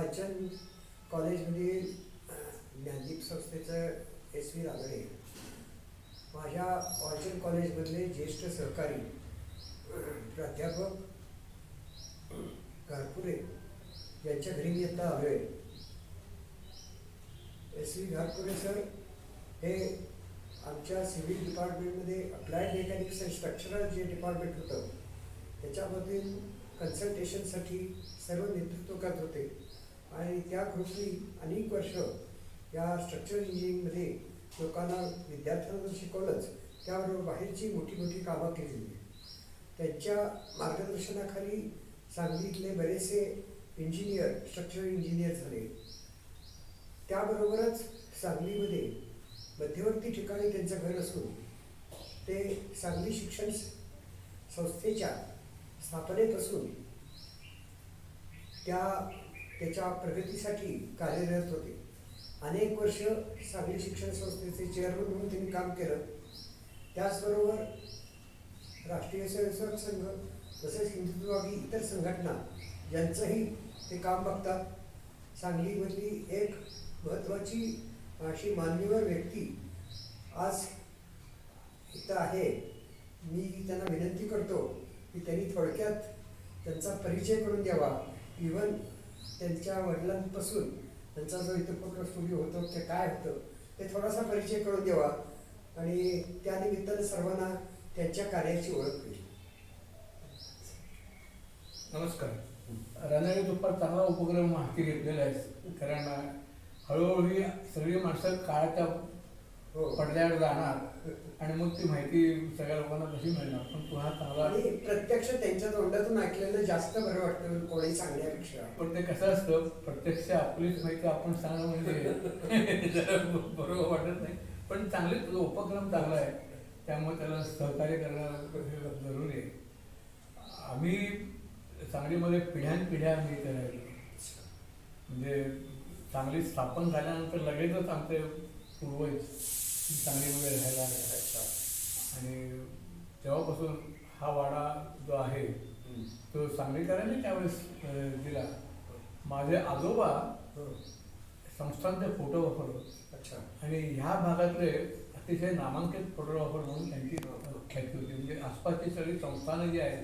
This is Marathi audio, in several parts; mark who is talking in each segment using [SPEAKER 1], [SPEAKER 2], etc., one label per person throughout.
[SPEAKER 1] वालचंद कॉलेजमधील ज्ञानदीप संस्थेचं SV रानडे माझ्या वालचंद कॉलेजमधले ज्येष्ठ सहकारी प्राध्यापक घारपुरे यांच्या घरी मी आता आलो आहे. SV घारपुरे सर हे आमच्या सिव्हिल डिपार्टमेंटमध्ये अप्लाइड मेकॅनिक्स अँड स्ट्रक्चरल जे डिपार्टमेंट होतं त्याच्यामधील कन्सल्टेशनसाठी सर्व नेतृत्व करत होते आणि त्या ग्रुपनी अनेक वर्ष या स्ट्रक्चरल इंजिनिअरिंगमध्ये लोकांना विद्यार्थ्यांना शिकवलंच, त्याबरोबर बाहेरची मोठी मोठी कामं केलेली. त्यांच्या मार्गदर्शनाखाली सांगलीतले बरेचसे इंजिनियर स्ट्रक्चरल इंजिनियर झाले. त्याबरोबरच सांगलीमध्ये मध्यवर्ती ठिकाणी त्यांचं घर असून ते सांगली शिक्षण संस्थेच्या स्थापनेपासून त्याच्या प्रगतीसाठी कार्यरत होते. अनेक वर्ष सांगली शिक्षण संस्थेचे चेअरमन म्हणून त्यांनी काम केलं. त्याचबरोबर राष्ट्रीय स्वयंसेवक संघ तसेच हिंदुत्ववादी इतर संघटना यांचंही ते काम बघतात. सांगलीमधली एक महत्त्वाची अशी मान्यवर व्यक्ती आज इथं आहे. मी त्यांना विनंती करतो की त्यांनी थोडक्यात त्यांचा परिचय करून द्यावा. इवन त्यांच्या वडिलांपासून त्यांचा जो इथं फोटो स्टुडिओ होतो ते काय होतं ते थोडासा परिचय करून द्यावा आणि त्यानिमित्तानं सर्वांना त्यांच्या कार्याची ओळख होईल.
[SPEAKER 2] नमस्कार. रानडे दुपार चांगला उपक्रम हाती घेतलेला आहे, कारण हळूहळू ही सगळी माणसं काळाच्या पडद्यावर जाणार आणि मग ती माहिती सगळ्या लोकांना कशी मिळणार. पण तू हा चांगला
[SPEAKER 1] आणि प्रत्यक्ष त्यांच्या तोंडातून ऐकलेलं जास्त बरं वाटतं कोणी सांगण्यापेक्षा.
[SPEAKER 2] पण ते कसं असतं, प्रत्यक्ष आपलीच माहिती आपण सांगणं म्हणजे बरोबर वाटत नाही. पण चांगले तुझा उपक्रम चांगला आहे, त्यामुळे त्याला सहकार्य करणं जरुरी आहे. आम्ही सांगलीमध्ये पिढ्यानपिढ्या आम्ही करायचो. म्हणजे सांगली स्थापन झाल्यानंतर लगेचच आमचे पूर्वज सांगलीमध्ये राहायला राहायचा आणि तेव्हापासून हा वाडा जो आहे तो सांगलीकरांनी त्यावेळेस दिला. माझे आजोबा संस्थांचे फोटोग्राफर होते आणि ह्या भागातले अतिशय नामांकित फोटोग्राफर म्हणून त्यांची ख्याती होती. म्हणजे आसपासची सगळी संस्थानं जी आहेत,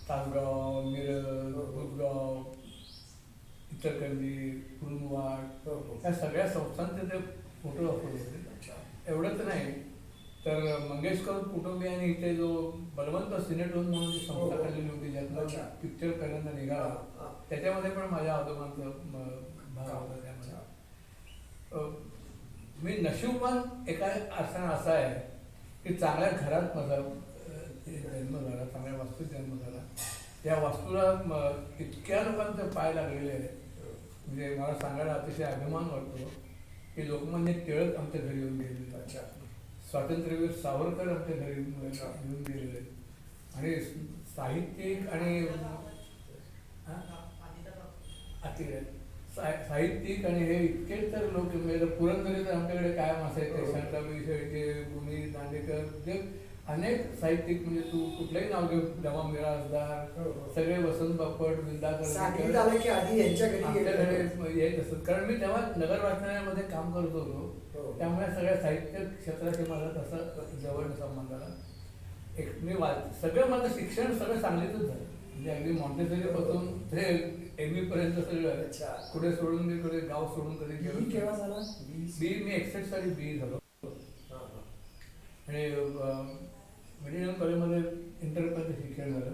[SPEAKER 2] तासगाव, मिरज, दुधगाव, इचलकरंजी, कुरुंदवाड, या सगळ्या संस्थांचे ते फोटोग्राफर होते. एवढंच नाही तर मंगेशकर कुटुंबियांनी इथे जो बलवंत सिनेटोन म्हणून जी संस्था काढलेली होती, ज्यातनं पिक्चर पहिल्यांदा निघाला, त्याच्यामध्ये पण माझ्या आजोबांचा भाग होता. त्यामध्ये मी नशीबवान एका अर्थानं असा आहे की चांगल्या घरात माझा जन्म झाला, चांगल्या वास्तूत जन्म झाला. त्या वास्तूला इतक्या लोकांचे पाय लागलेले आहेत. म्हणजे मला सांगायला अतिशय अभिमान वाटतो की लोकमान्य टिळक आमच्या घरी येऊन गेलेले, स्वातंत्र्यवीर सावरकर आमच्या घरी येऊन गेलेले आणि साहित्यिक आणि साहित्यिक आणि हे इतके तर लोक म्हणजे पुरंदरे तर आमच्याकडे कायम असायचे. शांताबाई शेळके, गुणी, दांडेकर, जे अनेक साहित्यिक, म्हणजे तू कुठलंही नाव घेऊ, दमा मिरासदार, सगळे वसंत बापट, विंदाकर आमच्याकडे येत असत. कारण मी तेव्हा नगर वाचनालयामध्ये काम करत होतो, त्यामुळे सगळ्या साहित्य क्षेत्राशी माझा तसा जवळ संबंध आला. मी सगळं माझं शिक्षण सगळं सांगलीतच झालं. म्हणजे अगदी मॉन्टेसरी पासून ते ME पर्यंत सगळं. पुढे सोडून मी कधी गाव सोडून कधी गेलो. मी 61 साली BE झालो आणि मेडिकल कॉलेजमध्ये इंटरपर्यंत शिक्षण झालं.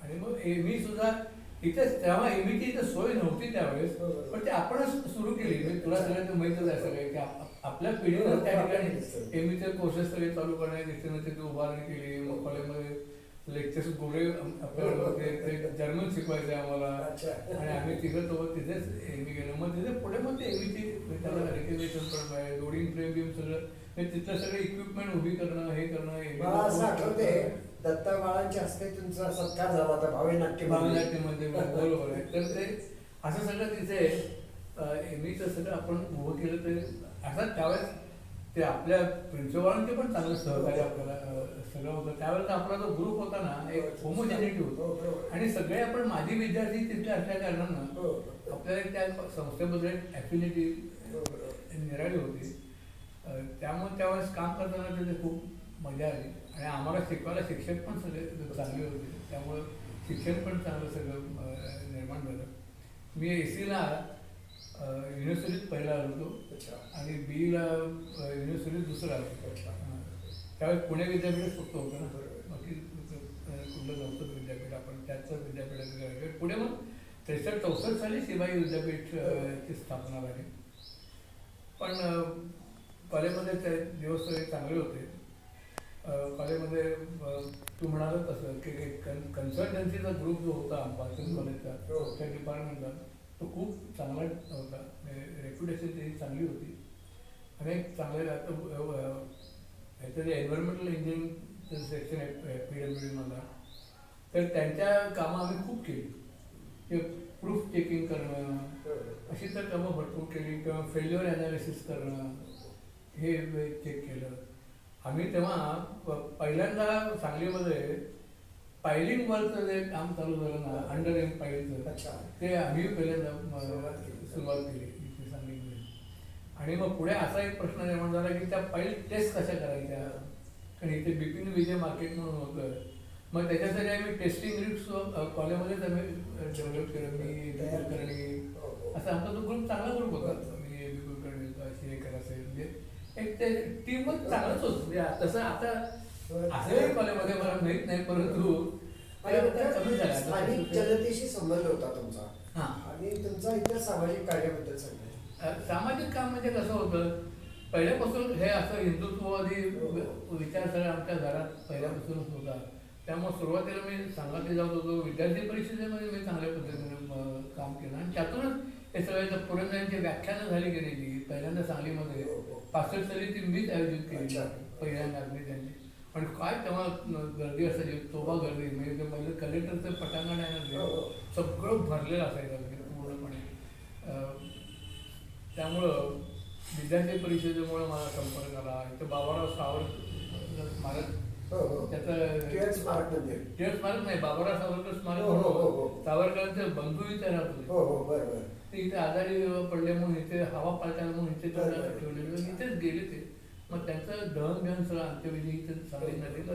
[SPEAKER 2] आणि मग ME सुद्धा इथेच, तेव्हा ME इथे सोय नव्हती त्यावेळेस, पण ते आपणच सुरू केली. म्हणजे तुला सगळ्यांना माहितच आहे सगळे की आपल्या पिढीवर त्या ठिकाणी ME कोर्सेस सगळे चालू करण्याची त्याची उभारणी केली. मग कॉलेजमध्ये लेक्चर्स गोळे आपल्याला ते जर्मन शिकवायचे आम्हाला आणि आम्ही तिघं तिथेच ME गेलो. मग तिथे पुढे मग ते ME त्याला रेकग्नेशन करणं आहे, लोडिंग फ्रेम बिम सगळं, तिथलं सगळं इक्विपमेंट उभी करणं, हे करणं.
[SPEAKER 1] मला असं आठवते दत्ता बाळांच्या हस्ते तुमचा सत्कार झाला होता
[SPEAKER 2] भावनाट्यमध्ये. बरोबर आहे. तर ते असं सगळं तिथे MEचं सगळं आपण उभं केलं. ते असं त्यावेळेस ते आपल्या प्रिन्सिपॉलांचे पण चांगलं सहकार्य आपल्याला सगळं होतं. त्यावेळेस आपला जो ग्रुप होता ना, एक होमोजेनिटी होतो आणि सगळे आपण माझी विद्यार्थी तिथे असल्या कारणानं आपल्याला त्या संस्थेबद्दल एक ॲफिनिटी निराळी होती. त्यामुळे त्यावेळेस काम करताना तिथे खूप मजा आली आणि आम्हाला शिकवायला शिक्षक पण सगळे चांगले होते. त्यामुळं शिक्षण पण चांगलं सगळं निर्माण झालं. मी AC ला युनिव्हर्सिटीत पहिला आलो होतो आणि BEला युनिव्हर्सिटीत दुसरा आलो होतो. त्यावेळेस पुणे विद्यापीठच फक्त होतं ना, बाकी कुठलं नव्हतं विद्यापीठ. आपण त्याच विद्यापीठात पुढे मग 63-64 साली शिवाई विद्यापीठची स्थापना झाली. पण कॉलेजमध्ये ते दिवस सगळे चांगले होते. कॉलेजमध्ये तू म्हणाला तसं की कन्सल्टन्सीचा ग्रुप जो होता वाचन कॉलेजचा त्या डिपार्टमेंटचा तो खूप चांगला होता. रेप्युटेशन त्याची चांगली होती. अनेक चांगले ह्याचं जे एन्व्हायरमेंटल इंजिनिअरिंगचं सेक्शन आहे PWDमधला, तर त्यांच्या कामं आम्ही खूप केली. ते प्रूफ चेकिंग करणं अशी तर कामं भरपूर केली किंवा फेल्युअर ॲनालिसिस करणं हे चेक केलं आम्ही. तेव्हा पहिल्यांदा सांगलीमध्ये पायलिंग वर्कचं जे काम चालू झालं ना, अंडर एम पाईलचं, ते आम्ही पहिल्यांदा सुरुवात केली इथे सांगलीमध्ये. आणि मग पुढे असा एक प्रश्न निर्माण झाला की त्या पाईल टेस्ट कशा करायच्या, कारण इथे बिपिन विजय मार्केट म्हणून होतं. मग त्याच्यासाठी आम्ही टेस्टिंग ग्रुप्स कॉलेजमध्येच आम्ही डेव्हलप केलं. मी कुलकर्णी असा आमचा तो ग्रुप चांगला ग्रुप होता. मी कुलकर्णी शेखर असेल म्हणजे एक ते टीमच चांगलंच होतं. म्हणजे तसं आता असंही कॉलेजमध्ये मला माहीत नाही, परंतु कमी झाला.
[SPEAKER 1] स्थानिक जनतेशी संबंध होता तुमचा आणि तुमचा इतर सामाजिक कार्याबद्दल सांगा.
[SPEAKER 2] सामाजिक काम म्हणजे कसं होतं, पहिल्यापासून हे असं हिंदुत्ववादी विचारसरणी आमच्या घरात पहिल्यापासूनच होता. त्यामुळे सुरुवातीला मी सांगायला जात होतो. विद्यार्थी परिषदेमध्ये मी चांगल्या पद्धतीने काम केलं आणि त्यातूनच हे सगळ्या पुरंदरांची व्याख्यानं झाली की नाही. ती पहिल्यांदा सांगलीमध्ये 65 साली ती मीच आयोजित केली पहिल्यांदा मी त्यांची. पण काय तेव्हा गर्दी असायची, तोबा गर्दी. म्हणजे पहिलं कलेक्टरचं पटांगण आहे ना, सगळं भरलेलं असायचं पूर्णपणे. त्यामुळं विद्यार्थी परिषदेमुळे मला संपर्क आला. इथं बाबाराव सावरकर स्मारक, त्याचं टिळक स्मारक नाही, बाबाराव सावरकर स्मारक, सावरकरांचे बंधू इथे राहत होते. ते इथे आजारी पडले म्हणून इथे हवा पालटायला म्हणून इथे ठेवलेले, इथेच गेले ते. मग त्यांचं दहन सगळं अंत्यविधी इथे सांगली नदीला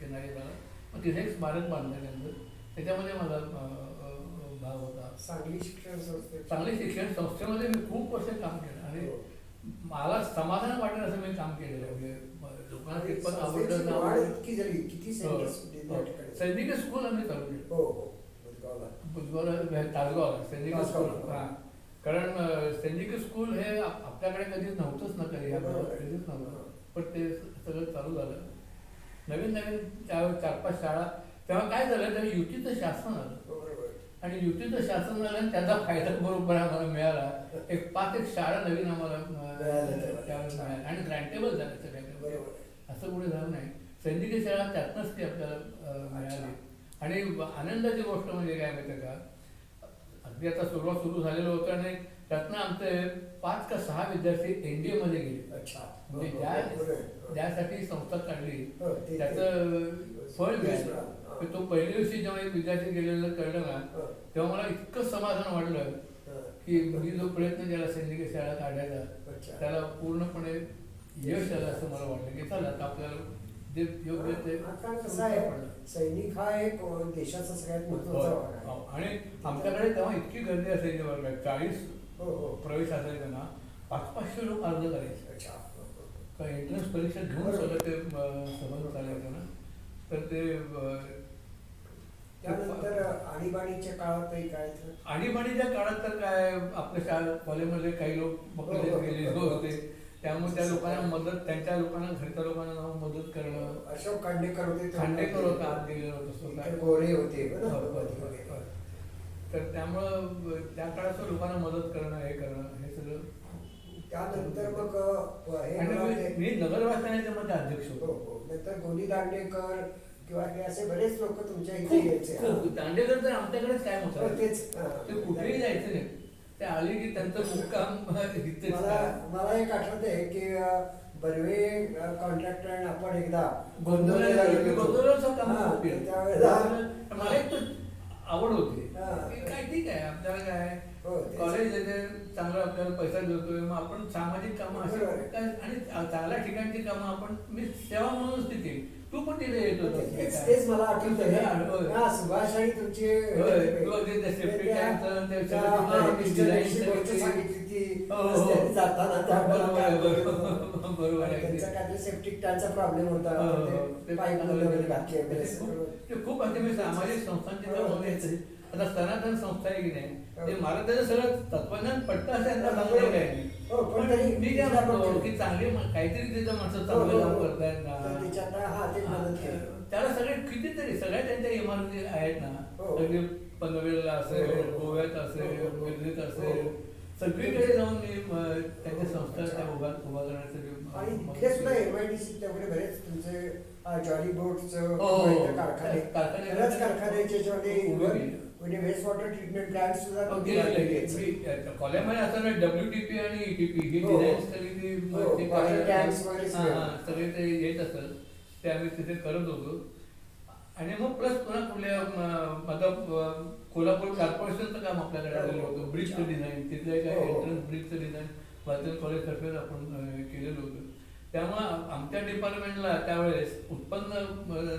[SPEAKER 2] किनारी झाला. मग तिथे एक स्मारक बांधलं त्यांचं. त्याच्यामध्ये माझा भाग होता.
[SPEAKER 1] सांगली शिक्षण
[SPEAKER 2] संस्थेमध्ये मी खूप वर्ष काम केलं आणि मला समाधान वाटेल असं मी काम केलेलं आहे. म्हणजे लोकांना कितपत आवडलं ना. सैनिक स्कूल आम्ही चालू केलं बुधवारला, तासगावला सैनिक स्कूल. कारण सैनिक स्कूल हे आपल्याकडे कधीच नव्हतंच ना, कधी कधीच नव्हतं. पण ते सगळं चालू झालं. नवीन 4-5 शाळा. तेव्हा काय झालं, तर युतीचं शासन आलं आणि युतीचं शासन झालं आणि त्याचा फायदा बरोबर आम्हाला मिळाला. एक 5 शाळा नवीन आम्हाला त्यावेळेस मिळाल्या आणि ग्रँटेबल झाल्या सगळ्यांना. असं पुढे झालं नाही. सैनिकी शाळा त्यातनंच ती आपल्याला मिळाली. आणि आनंदाची गोष्ट म्हणजे काय माहिती का, अगदी आता सुरू झालेलं होतं आणि त्यातनं आमचे 5 का 6 विद्यार्थी NDA मध्ये गेले. म्हणजे ज्यासाठी संस्था काढली त्याचं फळ मिळालं. तो पहिल्या दिवशी जेव्हा एक विद्यार्थी गेलेलं कळलं ना, तेव्हा मला इतकं समाधान वाटलं की मी जो प्रयत्न केला सैनिकी शाळा काढायचा त्याला पूर्णपणे यश आलं असं मला वाटलं. की चला आपल्याला जे योग्य ते
[SPEAKER 1] सैनिक हा एक देशाचा सगळ्यात महत्त्वाचा.
[SPEAKER 2] आणि आमच्याकडे तेव्हा इतकी गर्दी असायची वर्गात, 40 प्रवेश असायचा ना, 500-500 लोक अर्ज करायचे. एंट्रन्स परीक्षा घेऊन सगळं ते सहज चालायचं ना. तर ते
[SPEAKER 1] त्यानंतर आणीबाणीच्या काळातही काय,
[SPEAKER 2] आणीबाणीच्या काळात तर काय आपल्या शाळा कॉलेजमध्ये काही लोक पकडले गेले होते. त्यामुळे त्या लोकांना मदत, त्यांच्या लोकांना घरच्या लोकांना मदत करणं.
[SPEAKER 1] अशोक खांडेकर
[SPEAKER 2] होता आत गेलेलं होतं,
[SPEAKER 1] गोरे होते.
[SPEAKER 2] तर त्यामुळं त्या काळात लोकांना मदत करणं, हे करणं, हे सगळं.
[SPEAKER 1] त्यानंतर मग
[SPEAKER 2] मी नगर वाचनाच्या मध्ये अध्यक्ष होतो.
[SPEAKER 1] नंतर गोनी दांडेकर किंवा हे असे बरेच लोक तुमच्या इथे यायचे.
[SPEAKER 2] दांडेकर तर आमच्याकडेच काय होतं, ते कुठेही जायचं नाही. ते आले की त्यांचं मुक्काम.
[SPEAKER 1] मला एक आठवत आहे की बर्वे कॉन्ट्रॅक्टर आपण एकदा
[SPEAKER 2] गोंधळला त्यावेळेला मला एक आवड होती. काय ठीक आहे आपल्याला काय
[SPEAKER 1] हो, तेच.
[SPEAKER 2] कॉलेज येते चांगलं आपल्याला पैसा देतोय, मग आपण सामाजिक कामं असे
[SPEAKER 1] बरोबर आहे.
[SPEAKER 2] काय आणि चांगल्या ठिकाणची कामं आपण मी सेवा म्हणूनच ती केली. तू पण तिथे येत होतास.
[SPEAKER 1] तेच मला आठवतंय.
[SPEAKER 2] होय.
[SPEAKER 1] हा, सुभाष आणि तुमचे
[SPEAKER 2] होय, तू अगदी ते सेफ्टी टँकचं ते सगळं तिथलं design सगळं
[SPEAKER 1] सांगितली ती
[SPEAKER 2] हो, हो.
[SPEAKER 1] रस्त्याने जाताना त्यावेळेला
[SPEAKER 2] बरोबर
[SPEAKER 1] काय
[SPEAKER 2] आहे,
[SPEAKER 1] होतं.
[SPEAKER 2] बरोबर
[SPEAKER 1] आणि
[SPEAKER 2] आहे.
[SPEAKER 1] त्यांचा काहीतरी सेप्टिक टँकचा प्रॉब्लेम होता.
[SPEAKER 2] हो, हो.
[SPEAKER 1] ते पाईप वगैरे घातले वगैरे
[SPEAKER 2] ते
[SPEAKER 1] सगळं.
[SPEAKER 2] ते खूप असे मी सामाजिक संस्थांची
[SPEAKER 1] हो,
[SPEAKER 2] कामं
[SPEAKER 1] तेच.
[SPEAKER 2] घेतली. आता सनातन संस्था आहे की नाही,
[SPEAKER 1] हो.
[SPEAKER 2] ते मला त्याचं सगळं तत्वज्ञान पटतं असं यांना सांगलं काय
[SPEAKER 1] हो, पण
[SPEAKER 2] पण
[SPEAKER 1] तरी
[SPEAKER 2] मी काय
[SPEAKER 1] आपण
[SPEAKER 2] म्हणतो
[SPEAKER 1] केलं.
[SPEAKER 2] की चांगली काहीतरी तिथं माणसं
[SPEAKER 1] हो,
[SPEAKER 2] चांगलं
[SPEAKER 1] हो,
[SPEAKER 2] काम
[SPEAKER 1] हो.
[SPEAKER 2] करतायत
[SPEAKER 1] तर
[SPEAKER 2] ना.
[SPEAKER 1] त्याच्यात हा ते मदत केली.
[SPEAKER 2] त्याला सगळे कितीतरी सगळ्या त्यांच्या इमारती आहेत ना,
[SPEAKER 1] हो.
[SPEAKER 2] अगदी पनवेलला असेल,
[SPEAKER 1] हो, हो.
[SPEAKER 2] गोव्यात असेल,
[SPEAKER 1] हो, हो.
[SPEAKER 2] दिल्लीत
[SPEAKER 1] हो.
[SPEAKER 2] असेल, सगळीकडे जाऊन मी त्यांच्या संस्था त्या उभा करण्यासाठी
[SPEAKER 1] आणि इकडे सुद्धा MIDC वगैरे बरेच तुमचे जॉली बोटचं
[SPEAKER 2] हो, हो.
[SPEAKER 1] कारखाने
[SPEAKER 2] कारखाने-
[SPEAKER 1] बऱ्याच कारखान्याचे
[SPEAKER 2] उभे केले.
[SPEAKER 1] म्हणजे वेस्ट वॉटर ट्रीटमेंट प्लांट सुद्धा
[SPEAKER 2] हो,
[SPEAKER 1] तुम्ही
[SPEAKER 2] केलेलं
[SPEAKER 1] लागलेले
[SPEAKER 2] आहे.
[SPEAKER 1] आहेत.
[SPEAKER 2] मी कॉलेजमध्ये असताना WTP आणि ETP ही
[SPEAKER 1] हो.
[SPEAKER 2] डिझाईन सगळी ती
[SPEAKER 1] हो,
[SPEAKER 2] ते
[SPEAKER 1] water
[SPEAKER 2] करायला-
[SPEAKER 1] tanks वगैरे
[SPEAKER 2] हां,
[SPEAKER 1] सगळं.
[SPEAKER 2] हां, सगळे ते येत असत ते आम्ही तिथे करत होतो. आणि मग प्लस पुन्हा कुठल्या माझं कोल्हापूर कॉर्पोरेशनचं काम आपल्याकडे आलेलं होतं. ब्रिजचं डिझाईन, तिथल्या एका
[SPEAKER 1] हो, हो.
[SPEAKER 2] एंट्रन्स ब्रिजचं डिझाईन वाचन कॉलेजतर्फे आपण केलेलं होतं. त्यामुळं आमच्या डिपार्टमेंटला त्यावेळेस उत्पन्न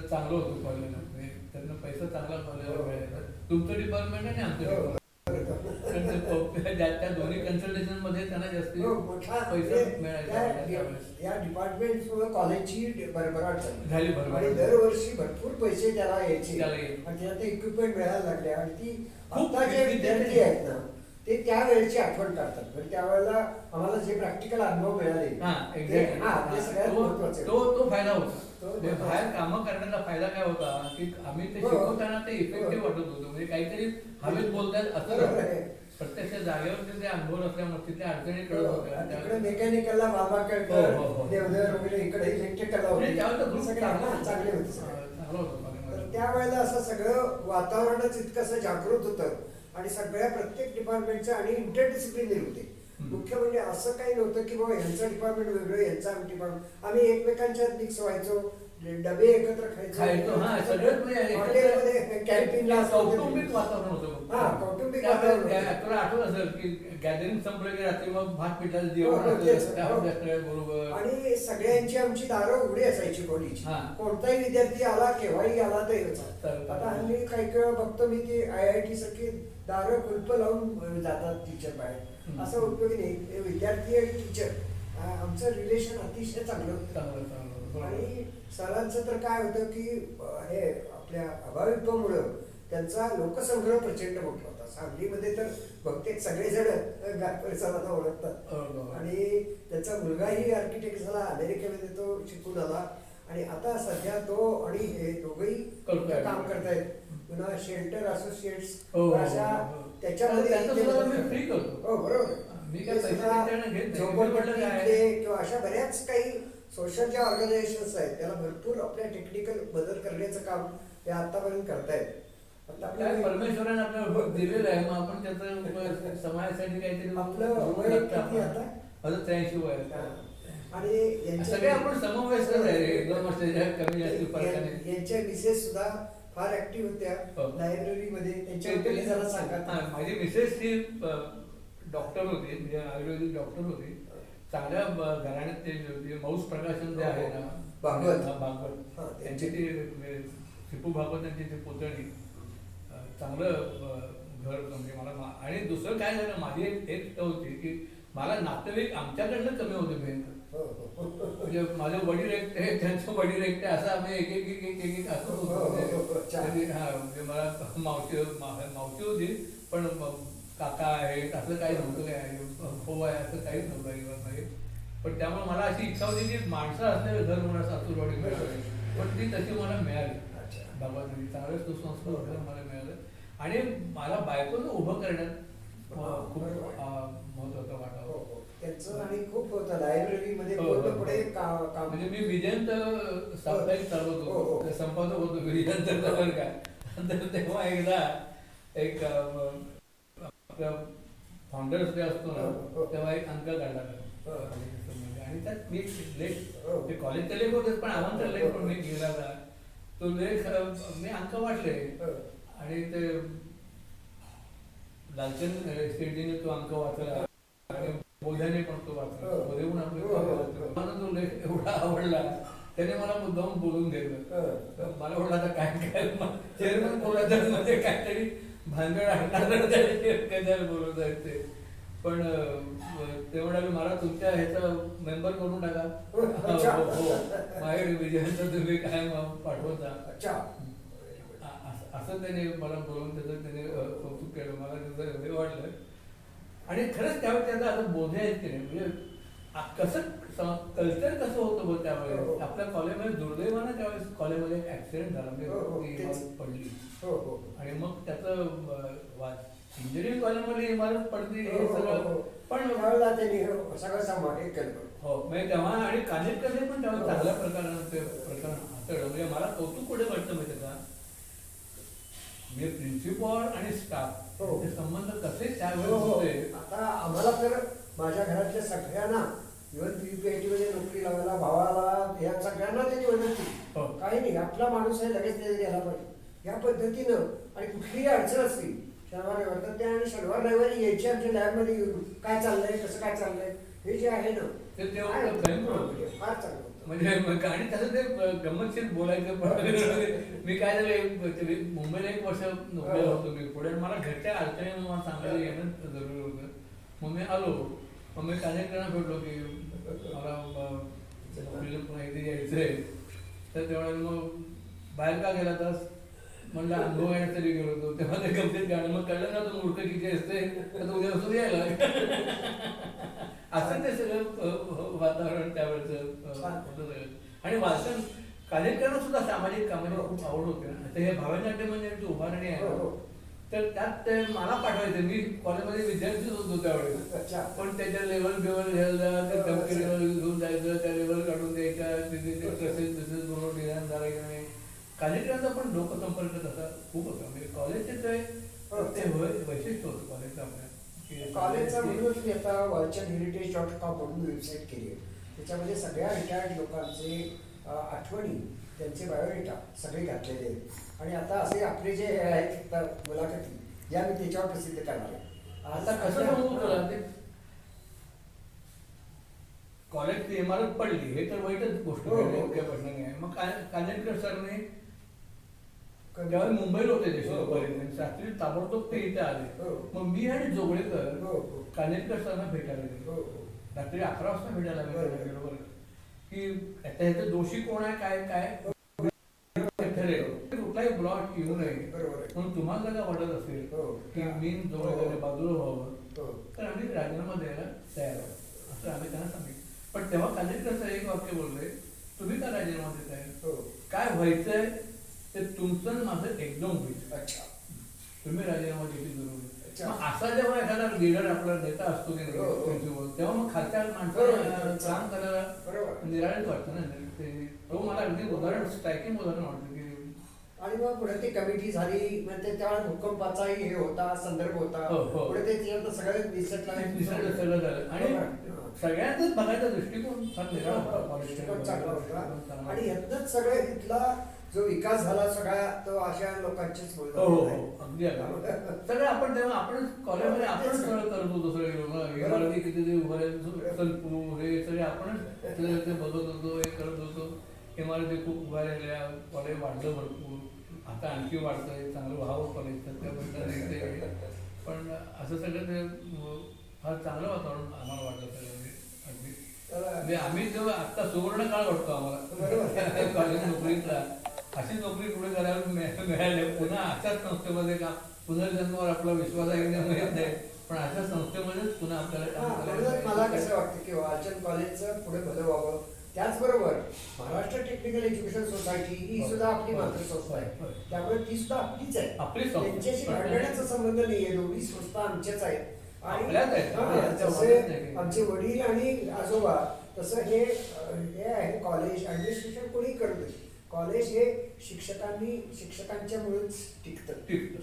[SPEAKER 2] चांगलं होतं कॉलेजला, म्हणजे त्यांना पैसा चांगला कॉलेजला मिळायचा. तुमचं डिपार्टमेंट आणि आमचं
[SPEAKER 1] हो.
[SPEAKER 2] डिपार्टमेंट त्या दोन्ही कन्सल्टेशन मध्ये त्यांना जास्ती
[SPEAKER 1] हो, मोठा
[SPEAKER 2] पैसा
[SPEAKER 1] म्हणजे
[SPEAKER 2] मिळायचा
[SPEAKER 1] त्या-
[SPEAKER 2] त्यावेळेस.
[SPEAKER 1] या डिपार्टमेंट कॉलेजची भरभराट
[SPEAKER 2] झाली भरभराट.
[SPEAKER 1] आणि दरवर्षी भरपूर पैसे त्याला यायचे
[SPEAKER 2] त्याला यायचे.
[SPEAKER 1] आणि त्याला ते इक्विपमेंट मिळायला लागले आणि ती
[SPEAKER 2] खूप
[SPEAKER 1] आता जे
[SPEAKER 2] विद्यार्थी
[SPEAKER 1] विद्यार्थी आहेत ना ते त्यावेळेची आठवण काढतात. म्हणजे त्यावेळेला आम्हाला जे प्रॅक्टिकल अनुभव मिळाले
[SPEAKER 2] हा,
[SPEAKER 1] ते
[SPEAKER 2] exactly.
[SPEAKER 1] सगळ्यात
[SPEAKER 2] तो
[SPEAKER 1] महत्वाचे.
[SPEAKER 2] तो फायदा होता.
[SPEAKER 1] तो
[SPEAKER 2] म्हणजे
[SPEAKER 1] महत्वाचा.
[SPEAKER 2] बाहेर कामं करण्याचा फायदा काय होता की आम्ही ते
[SPEAKER 1] हो.
[SPEAKER 2] शिकवताना ते इफेक्टिव्ह
[SPEAKER 1] हो.
[SPEAKER 2] वाटत होतं. म्हणजे काहीतरी हवेत बोलतात असं
[SPEAKER 1] बरोबर
[SPEAKER 2] नव्हतं.
[SPEAKER 1] आहे.
[SPEAKER 2] प्रत्यक्ष जागेवर ते अनुभव असल्यामुळे तिथे अडचणी कळत होत्या.
[SPEAKER 1] आणि तिकडे
[SPEAKER 2] त्यावेळेस-
[SPEAKER 1] मेकॅनिकलला बाबा
[SPEAKER 2] हो,
[SPEAKER 1] कळकर
[SPEAKER 2] हो, हो.
[SPEAKER 1] देवधर वगैरे इकडे इलेक्ट्रिकलला
[SPEAKER 2] म्हणजे त्यावेळेस तो group
[SPEAKER 1] सगळे चांगले होते सगळे.
[SPEAKER 2] चांगलं होतं
[SPEAKER 1] तर
[SPEAKER 2] कॉलेजमध्ये.
[SPEAKER 1] त्यावेळेला असं सगळं वातावरणच इतकं जागृत होतं आणि सगळ्या प्रत्येक डिपार्टमेंटचं आणि इंटरडिसिप्लिनरी होते.
[SPEAKER 2] हम्म.
[SPEAKER 1] मुख्य म्हणजे असं काही नव्हतं की बाबा यांचं डिपार्टमेंट वेगळं यांचं डिपार्टमेंट. आम्ही एकमेकांच्यात मिक्स व्हायचो, डबे एकत्र
[SPEAKER 2] खायचो, हा, सगळंच म्हणजे एकत्र-
[SPEAKER 1] हॉटेलमध्ये कॅन्टीनला
[SPEAKER 2] कौटुंबिक वातावरण होतं.
[SPEAKER 1] हा, कौटुंबिक
[SPEAKER 2] त्यावेळेस
[SPEAKER 1] वातावरण होतं.
[SPEAKER 2] तुला आठवत असेल की गॅदरिंग संपलं की रात्री मग भात पिठाचं
[SPEAKER 1] हो,
[SPEAKER 2] जेवण
[SPEAKER 1] हो, तेच.
[SPEAKER 2] असेल, त्यावेळेस सगळ्या बरोबर.
[SPEAKER 1] आणि सगळ्यांची आमची दारं उघडी असायची खोलीची.
[SPEAKER 2] हा.
[SPEAKER 1] कोणताही विद्यार्थी आला केव्हाही आला तर यायचा.
[SPEAKER 2] चालेल.
[SPEAKER 1] आता हल्ली काही वेळा बघतो मी की IIT सारखी दारं कुलप लावून जातात टीचर बाहेर.
[SPEAKER 2] हम्म.
[SPEAKER 1] असं उपयोगी नाही. हे विद्यार्थी आणि टीचर आमचं रिलेशन अतिशय चांगलं होतं.
[SPEAKER 2] चांगलं चांगलं बरोबर.
[SPEAKER 1] आणि सरांचं तर काय होतं की हे आपल्या अभावित्वामुळं त्यांचा लोकसंग्रह प्रचंड मोठा होता. सांगलीमध्ये तर बहुतेक सगळेजण गायकवाड सरांना ओळखतात.
[SPEAKER 2] बरोबर.
[SPEAKER 1] आणि त्याचा मुलगाही आर्किटेक्ट झाला, अमेरिकेमध्ये तो शिकून आला आणि आता सध्या तो आणि हे दोघंही
[SPEAKER 2] करतोय.
[SPEAKER 1] काम करतायत. पुन्हा शेल्टर असोसिएट्स
[SPEAKER 2] हो, हो,
[SPEAKER 1] अशा
[SPEAKER 2] हो.
[SPEAKER 1] त्याच्यामध्ये
[SPEAKER 2] त्यांचं
[SPEAKER 1] ते
[SPEAKER 2] सुद्धा मी
[SPEAKER 1] मदत
[SPEAKER 2] free
[SPEAKER 1] करतात.
[SPEAKER 2] करतो.
[SPEAKER 1] हो, बरोबर.
[SPEAKER 2] मी काय
[SPEAKER 1] ते
[SPEAKER 2] पैसे
[SPEAKER 1] सुद्धा
[SPEAKER 2] त्यांच्याकडनं घेत नाही. मी म्हटलं काय आहे?
[SPEAKER 1] झोपडपट्टीतले किंवा अशा बऱ्याच काही सोशल ज्या ऑर्गनायझेशन्स आहेत त्याला भरपूर आपल्या टेक्निकल मदत करण्याचं काम ते आतापर्यंत करतायत. आता
[SPEAKER 2] काय
[SPEAKER 1] आपल्या
[SPEAKER 2] परमेश्वराने आपल्याला दिलेलं आहे, मग आपण त्याचं समाजासाठी काहीतरी
[SPEAKER 1] आपलं वय किती आता?
[SPEAKER 2] माझं 83 वय आहे.
[SPEAKER 1] आणि यांच्या-
[SPEAKER 2] सगळे आपण समवयस्कच आहे रे. 2 वर्षाच्या कमी जास्त फरकाने.
[SPEAKER 1] यांच्या मिसेस सुद्धा फार ऍक्टिव्ह होत्या
[SPEAKER 2] हो.
[SPEAKER 1] लायब्ररीमध्ये. त्यांच्याबद्दल जरा सांगा.
[SPEAKER 2] हा, माझी मिसेस ही डॉक्टर होती, म्हणजे आयुर्वेदिक डॉक्टर होती. चांगल्या घराण्यात ते होते. मौस प्रकाशन जे आहे ना
[SPEAKER 1] भागवत.
[SPEAKER 2] हा, भागवत
[SPEAKER 1] हा,
[SPEAKER 2] त्यांची ती शिपू भागवत यांची ती पुतणी. चांगलं घर म्हणजे मला आणि दुसरं काय झालं, माझी एक होती की मला नातेवाईक आमच्याकडनं कमी होते भयंकर.
[SPEAKER 1] हो, हो.
[SPEAKER 2] म्हणजे माझे वडील एकटे, त्यांचे वडील एकटे, असं आम्ही एक असं
[SPEAKER 1] हो,
[SPEAKER 2] होतो.
[SPEAKER 1] हो, हो, छान.
[SPEAKER 2] म्हणजे हा, म्हणजे मला मावशी होती, पण काका आहेत असं काही नव्हतं. काय भाऊ आहे असं काहीच नव्हतं अजिबात नाही. पण त्यामुळे मला अशी इच्छा होती की माणसं असले घर म्हणा सासूरवाडी मिळाली, पण ती तशी मला मिळाली.
[SPEAKER 1] अच्छा.
[SPEAKER 2] बाबांनी चांगलं सुसंस्कार घर मला मिळालं आणि मला बायकोनं उभं करण्यात खूप महत्वाचा वाटा
[SPEAKER 1] हो,
[SPEAKER 2] होता.
[SPEAKER 1] हो. त्यांचं आणि खूप होतं लायब्ररीमध्ये
[SPEAKER 2] हो, हो, हो.
[SPEAKER 1] पूर्णपणे काम.
[SPEAKER 2] म्हणजे मी विजयंत साप्ताहिक चालवत
[SPEAKER 1] हो, हो.
[SPEAKER 2] होतो, ते संपादक होतो विजयंत बरं का. तर तेव्हा एकदा एक फाउंडर्स डे असतो
[SPEAKER 1] हो,
[SPEAKER 2] ना,
[SPEAKER 1] हो.
[SPEAKER 2] तेव्हा एक अंक काढला
[SPEAKER 1] हो.
[SPEAKER 2] आणि त्यात मी लेख
[SPEAKER 1] हो.
[SPEAKER 2] ते कॉलेजचे लेख होते, पण आव्हानचा लेख पण मी गेला तो लेख मी अंक वाटले
[SPEAKER 1] हो.
[SPEAKER 2] आणि ते लालचंद शेट्टीने तो अंक वाचला आणि बोध्याने पण तो वाचला.
[SPEAKER 1] हो.
[SPEAKER 2] बोधे पण आपले
[SPEAKER 1] हो, हो,
[SPEAKER 2] वाचले.
[SPEAKER 1] हो.
[SPEAKER 2] मला तो लेख एवढा आवडला त्याने मला मुद्दाम बोलून घेतलं. तर मला वाटलं आता काय काय चेअरमन बोलायचं म्हणजे काहीतरी भांडण आणणार त्याच्यावर बोलत आहेत ते. पण ते म्हणाले मला तुमच्या ह्याचा मेंबर करून टाका.
[SPEAKER 1] अच्छा.
[SPEAKER 2] हो, हो. माझ्या विजयांचं तुम्ही काय पाठवता.
[SPEAKER 1] अच्छा.
[SPEAKER 2] असं त्याने मला बोलून त्याचं त्याने कौतुक केलं. मला त्याचं एवढे वाटलं. आणि खरंच त्यावेळी त्याचा आता बोधे आहेत की नाही म्हणजे कसं कल्चर कसं होतं बघ त्यावेळेस. आपल्या कॉलेजमध्ये दुर्दैवानं त्यावेळेस कॉलेजमध्ये एक ऍक्सिडेंट झाला म्हणजे ती इमारत पडली. आणि मग त्याचं इंजिनिअरिंग कॉलेजमध्ये इमारत पडली हे सगळं. पण
[SPEAKER 1] सगळं सांभाळ केलं.
[SPEAKER 2] हो म्हणजे तेव्हा आणि कानेटकरने पण तेव्हा चांगल्या प्रकारानं ते प्रकरण हाताळलं. म्हणजे मला कौतुक कुठे वाटतं माहिती का म्हणजे प्रिन्सिपॉल आणि स्टाफ ते संबंध कसे त्यावेळेस होते.
[SPEAKER 1] आता आम्हाला तर माझ्या घरातल्या सगळ्यांना इव्हन PPIT मध्ये नोकरी लावायला भावाला या सगळ्यांना त्यांनी मदत केली. काही नाही आपला माणूस आहे लगेच त्याने गेला पाहिजे या पद्धतीनं. आणि कुठलीही अडचण असली शनिवार रविवार तर ते आणि शनिवार रविवारी यायचे आमच्या लॅबमध्ये येऊन काय चाललंय कसं काय चाललंय हे जे आहे ना
[SPEAKER 2] ते
[SPEAKER 1] फार चांगलं होतं.
[SPEAKER 2] म्हणजे आणि तसं ते गंमतशीर बोलायचं. पण मी काय झालं मुंबईला 1 वर्ष नोकरीला होतो मी पुढे. मला घरच्या अडचणी मला सांगायला येणं जरुरी होतं. मग मी आलो. मग मी कानेटकरांना भेटलो की मला नोकरीला पुन्हा इथे यायचंय. तर तेवढ्या मग बाहेर का गेला तर म्हणलं अनुभव येण्यासाठी गेलो होतो. तेव्हा ते गमतीत गाणं मग कळलं ना तो मूर्ख किती असते तर उद्या असू यायला. असं ते सगळं वातावरण त्यावेळेचं होतं सगळं. आणि वाचन कानेटकरांना सुद्धा सामाजिक कामाची खूप आवड होते. आता हे भावनाट्य म्हणजे उभारणी आहे तर त्यात ते मला पाठवायचं. मी कॉलेजमध्ये विद्यार्थीच होतो त्यावेळेस. पण त्याच्या लेवल बिवल घ्यायला ते धमकी लेवल घेऊन जायचं त्या लेवल काढून द्यायच्या तिथे तसेच तसेच बरोबर डिझाईन झालं की नाही. कानेटकरांचा पण लोकसंपर्क तसा खूप होता. म्हणजे कॉलेजचे ते वैशिष्ट्य होतं कॉलेजचं आपल्या.
[SPEAKER 1] कॉलेजचा म्हणूनच मी आता walchandheritage.com म्हणून वेबसाईट केली आहे. त्याच्यामध्ये सगळ्या रिटायर्ड लोकांचे आठवणी त्यांचे बायोडेटा सगळे घातलेले आहेत. आणि आता असे आपले जे आहेत मुलाखती या मी त्याच्यावर प्रसिद्ध करणार आहे.
[SPEAKER 2] आता कसं सांगू तुला ते कॉलेजची इमारत पडली हे तर वाईटच गोष्ट प्रश्न नाही. मग कानेटकर सरने त्यावेळी मुंबईला होते देशोपर्यंत शास्त्री ताबडतोब ते इथे आले. मग मी आणि जोगळेकर कानेटकर सरना भेटायला गेलो. रात्री 11 वाजता भेटायला गेलो की आता ह्याचे दोषी कोण आहे काय काय ठरेल. कुठलाही ब्लॉट येऊ नये म्हणून तुम्हाला जर वाटत असेल की मी जोगळेकर बाजूला व्हावं तर आम्ही राजीनामा द्यायला तयार आहोत असं आम्ही त्यांना सांगितलं. पण तेव्हा कानेटकर सर एक वाक्य बोलले तुम्ही का राजीनामा देताय काय व्हायचंय ते तुमचं माझं एकदम होईल.
[SPEAKER 1] अच्छा
[SPEAKER 2] तुम्ही राजीनामा द्यायची जरूर. असा जेव्हा एखादा लिडर आपला नेता असतो की नाही तेव्हा मग खालच्या माणसाला काम करायला निराळच वाटतं ना. तो मला अगदी उदाहरण स्ट्रायकिंग उदाहरण वाटतं की.
[SPEAKER 1] आणि मग पुढे ती कमिटी झाली म्हणजे त्यावेळेस भूकंपाचाही हे होता संदर्भ होता. पुढे ते सगळं
[SPEAKER 2] निसर्ग सगळं झालं आणि सगळ्यांचाच बघायचा दृष्टिकोन फार
[SPEAKER 1] दृष्टिकोन चांगला होता. आणि यातनंच सगळं इथला जो विकास झाला सगळा तो अशा लोकांचीच
[SPEAKER 2] अगदी सगळं आपण तेव्हा आपण कॉलेजमध्ये आपण सगळं करत होतो. सगळे इमारती किती उभारले हे सगळे आपणच ते बघत होतो हे करत होतो. इमारती खूप उभारल्या कॉलेज वाढलं भरपूर. आता आणखी वाढतंय चांगलं व्हावं कॉलेज तर त्याबद्दल. पण असं सगळं ते फार चांगलं वातावरण आम्हाला वाटलं सगळं. अगदी म्हणजे आम्ही जेव्हा आता सुवर्ण काळ वाटतो आम्हाला कॉलेज नोकरीतला. अशी नोकरी पुढे करायला मिळाली पुन्हा अशाच संस्थेमध्ये का पुनर्जन्मावर आपला विश्वास आहे मिळत नाही. पण अशा संस्थेमध्येच पुन्हा आपल्याला
[SPEAKER 1] मला कसं वाटतं की वालचंद कॉलेजचं पुढे भलं व्हावं. त्याचबरोबर महाराष्ट्र टेक्निकल एज्युकेशन सोसायटी ही सुद्धा आपली मातृसंस्था आहे. त्यामुळे ती सुद्धा आपलीच आहे. त्यांच्याशी भांडण्याचा संबंध नाहीये. दोन्ही संस्था आमच्याच आहेत. आणि जसे आमचे वडील आणि आजोबा तसं हे आहे कॉलेज ऍडमिनिस्ट्रेशन कोणी करू दे. कॉलेज हे शिक्षकांच्या मुळेच टिकतं.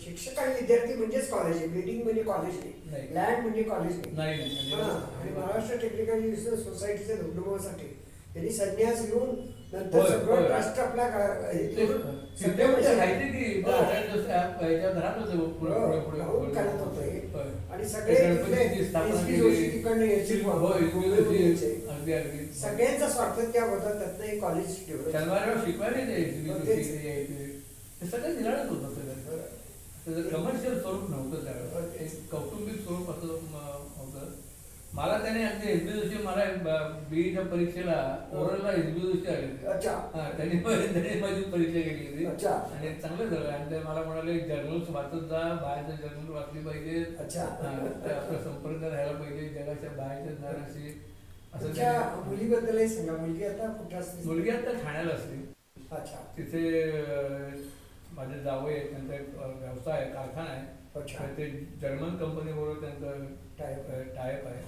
[SPEAKER 1] शिक्षक आणि विद्यार्थी म्हणजेच कॉलेज आहे. बिल्डिंग म्हणजे कॉलेज नाही. लँड म्हणजे कॉलेज नाही. आणि महाराष्ट्र टेक्निकल एज्युकेशन सोसायटीच्या धबधबासाठी त्यांनी संन्यास घेऊन नंतर
[SPEAKER 2] होय,
[SPEAKER 1] सगळं
[SPEAKER 2] होय.
[SPEAKER 1] ट्रस्ट आपला
[SPEAKER 2] ते-
[SPEAKER 1] सगळे
[SPEAKER 2] तिथे म्हणजे
[SPEAKER 1] पैसे-
[SPEAKER 2] माहिती की
[SPEAKER 1] हो.
[SPEAKER 2] 8 दिवस ह्याच्या घरात होते पुढे
[SPEAKER 1] हो,
[SPEAKER 2] पुढे पुढे
[SPEAKER 1] राहून
[SPEAKER 2] पुढे.
[SPEAKER 1] करत होते.
[SPEAKER 2] होय.
[SPEAKER 1] आणि
[SPEAKER 2] ते
[SPEAKER 1] सगळे
[SPEAKER 2] गणपतीची
[SPEAKER 1] तिथले
[SPEAKER 2] स्थापना
[SPEAKER 1] एस.पी.
[SPEAKER 2] केली.
[SPEAKER 1] जोशी तिकडनं यायचे.
[SPEAKER 2] होय,
[SPEAKER 1] मुंबईहून यायचे.
[SPEAKER 2] अगदी अगदी
[SPEAKER 1] सगळ्यांचा स्वातंत्र्य होता त्यातनं एक कॉलेज डेव्हलप
[SPEAKER 2] शनिवारला शिकवायला
[SPEAKER 1] तेच.
[SPEAKER 2] यायचे ते सगळं निराळच होतं सगळं त्याचं कमर्शियल स्वरूप नव्हतं त्यावेळेस एक कौटुंबिक स्वरूप असं होतं. मला त्याने अगदी एसबी जोशी मला बीईच्या परीक्षेला ओरलला एसबी जोशी आले होते.
[SPEAKER 1] अच्छा.
[SPEAKER 2] त्यांनी माझी परीक्षा केली होती
[SPEAKER 1] अच्छा.
[SPEAKER 2] आणि चांगलं झालं आणि ते मला म्हणाले जर्नल्स वाचत जा, बाहेरचं जर्नल वाचली पाहिजे,
[SPEAKER 1] अच्छा.
[SPEAKER 2] ते आपला संपर्क राहायला पाहिजे जगाच्या बाहेरच्या ज्ञानाशी असं
[SPEAKER 1] तुमच्या
[SPEAKER 2] त्यांनी-
[SPEAKER 1] मुलीबद्दलही सांगा. मुलगी आता कुठे असते?
[SPEAKER 2] मुलगी आता ठाण्याला असते.
[SPEAKER 1] अच्छा.
[SPEAKER 2] तिथे माझे जावई आहेत, त्यांचा एक व्यवसाय आहे, कारखाना आहे.
[SPEAKER 1] अच्छा.
[SPEAKER 2] तर ते जर्मन कंपनीबरोबर त्यांचं
[SPEAKER 1] Tie-up.
[SPEAKER 2] टायप आहे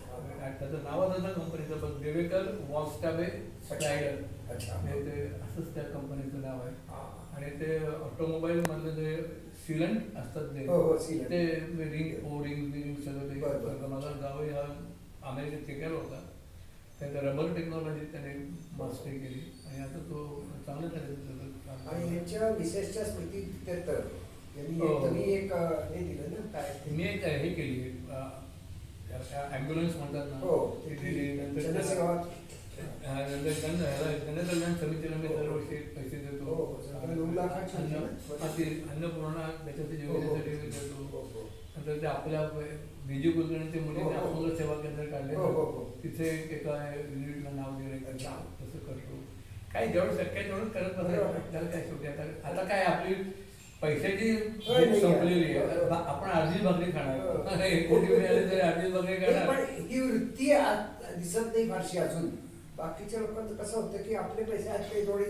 [SPEAKER 2] आणि त्याचं नावच असं कंपनीचं पण देवेकर वॉल्स्टाबे स्ट्रायडर
[SPEAKER 1] अच्छा.
[SPEAKER 2] ते असंच त्या कंपनीचं नाव आहे.
[SPEAKER 1] हा.
[SPEAKER 2] आणि ते ऑटोमोबाईल मधलं जे सिलंट असतात
[SPEAKER 1] हो, हो, sealant.
[SPEAKER 2] ते रिंग ओ रिंग सगळं ते
[SPEAKER 1] बरं, बरं.
[SPEAKER 2] माझा जावई हा अमेरिकेत शिकायला होता. त्याच्या रबर टेक्नॉलॉजी त्याने मास्टरी केली आणि आता तो चांगल्या तऱ्हेने
[SPEAKER 1] आणि यांच्या विशेषच्या स्मृतीत्यर्थ यांनी
[SPEAKER 2] हो.
[SPEAKER 1] तुम्ही एक हे दिलं ना काय
[SPEAKER 2] मी एक हे केली ॲम्ब्युलन्स म्हणतात ना
[SPEAKER 1] हो.
[SPEAKER 2] ती दिली. नंतर
[SPEAKER 1] जनसेवा.
[SPEAKER 2] जनकल्याण समितीला मी दरवर्षी पैसे देतो.
[SPEAKER 1] हो, हो. 9 लाखाची होती ना?
[SPEAKER 2] अन्नपूर्णा त्याच्यासाठी
[SPEAKER 1] हो, हो.
[SPEAKER 2] योजनेसाठी मी देतो.
[SPEAKER 1] हो, हो.
[SPEAKER 2] नंतर ते आपल्या बीजी कुलकर्णीच्या मुलीने
[SPEAKER 1] हो, हो.
[SPEAKER 2] अपंग सेवा केंद्र काढले
[SPEAKER 1] हो, हो, हो.
[SPEAKER 2] तिथे एका युनिटला नाव दिले.
[SPEAKER 1] अच्छा.
[SPEAKER 2] तसं करतो. काय जेवढं शक्य आहे तेवढं करत बसायचं.
[SPEAKER 1] बरोबर.
[SPEAKER 2] आपल्याला काय शेवटी आता काय आपली पैशाची
[SPEAKER 1] होय, नाही
[SPEAKER 2] संपलेली आहे.
[SPEAKER 1] आहे.
[SPEAKER 2] आपण अर्धी भाकरी खाणार.
[SPEAKER 1] हो.
[SPEAKER 2] एक कोटी मिळाले तरी अर्धी भाकरी
[SPEAKER 1] नाही,
[SPEAKER 2] खाणार.
[SPEAKER 1] पण ही वृत्ती दिसत नाही फारशी अजून. बाकीच्या लोकांचं कसं होतं की आपले पैसे आज काही थोडी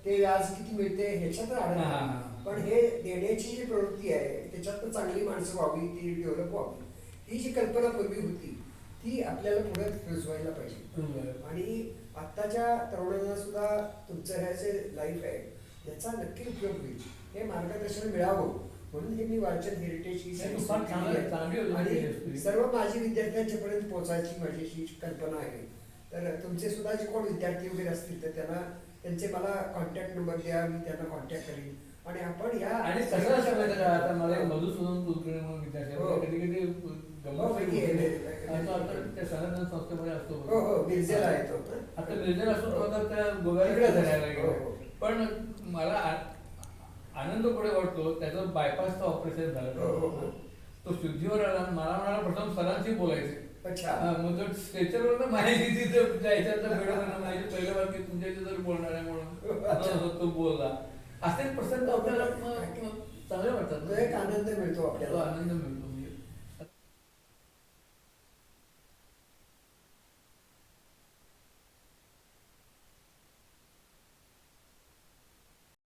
[SPEAKER 1] ते व्याज किती मिळते ह्याच्यात राहणार
[SPEAKER 2] हा.
[SPEAKER 1] नाही. पण हे देण्याची जी प्रवृत्ती आहे त्याच्यात चांगली माणसं व्हावी, ती डेव्हलप व्हावी, ही जी कल्पना पूर्वी होती ती आपल्याला पुढे रुजवायला पाहिजे. आणि आत्ताच्या तरुणांना सुद्धा तुमचं हे जे लाईफ आहे याचा नक्की उपयोग होईल, हे मार्गदर्शन मिळावं म्हणून हे मी वाचन हेरिटेज ही
[SPEAKER 2] नाही,
[SPEAKER 1] सगळी
[SPEAKER 2] फार
[SPEAKER 1] सुरू
[SPEAKER 2] चांगलं-
[SPEAKER 1] केली आहे.
[SPEAKER 2] चांगली योजना
[SPEAKER 1] आणि
[SPEAKER 2] केली आहे.
[SPEAKER 1] सर्व माजी विद्यार्थ्यांच्या पर्यंत पोहोचायची माझी अशी कल्पना आहे. तर तुमचे सुद्धा जे कोण विद्यार्थी वगैरे असतील तर त्यांना त्यांचे मला कॉन्टॅक्ट नंबर द्या, मी त्यांना कॉन्टॅक्ट करेन आणि आपण या
[SPEAKER 2] आणि कसं असं माहिती का आता मला एक मधुसूदन कुलकर्णी म्हणून विद्यार्थी
[SPEAKER 1] हो.
[SPEAKER 2] आहे. कधी कधी
[SPEAKER 1] हो, माहिती आहे.
[SPEAKER 2] आता त्या सनातन संस्थेमध्ये असतो.
[SPEAKER 1] हो हो मिरजेला आहे तो.
[SPEAKER 2] आता मिरजेला असतो तो आता त्या गोव्याला
[SPEAKER 1] तिकडे
[SPEAKER 2] जायला
[SPEAKER 1] हो,
[SPEAKER 2] गेला.
[SPEAKER 1] हो.
[SPEAKER 2] पण मला आनंद पुढे वाटतो त्याचं बायपासचं ऑपरेशन
[SPEAKER 1] हो, हो, हो.
[SPEAKER 2] झालं. तो शुद्धीवर आला आणि मला म्हणाला प्रथम सरांशी बोलायचे.
[SPEAKER 1] अच्छा.
[SPEAKER 2] मग तो स्ट्रेचरवर माहिती तिथे जायच्या तर मॅडम माहिती पहिलं वाक्य तुमच्या इथे जर बोलणार आहे म्हणून तो बोलला. असे प्रसंग आपल्याला चांगले वाटतात.
[SPEAKER 1] तो एक आनंद मिळतो
[SPEAKER 2] तो
[SPEAKER 1] आपल्याला.
[SPEAKER 2] आनंद मिळतो.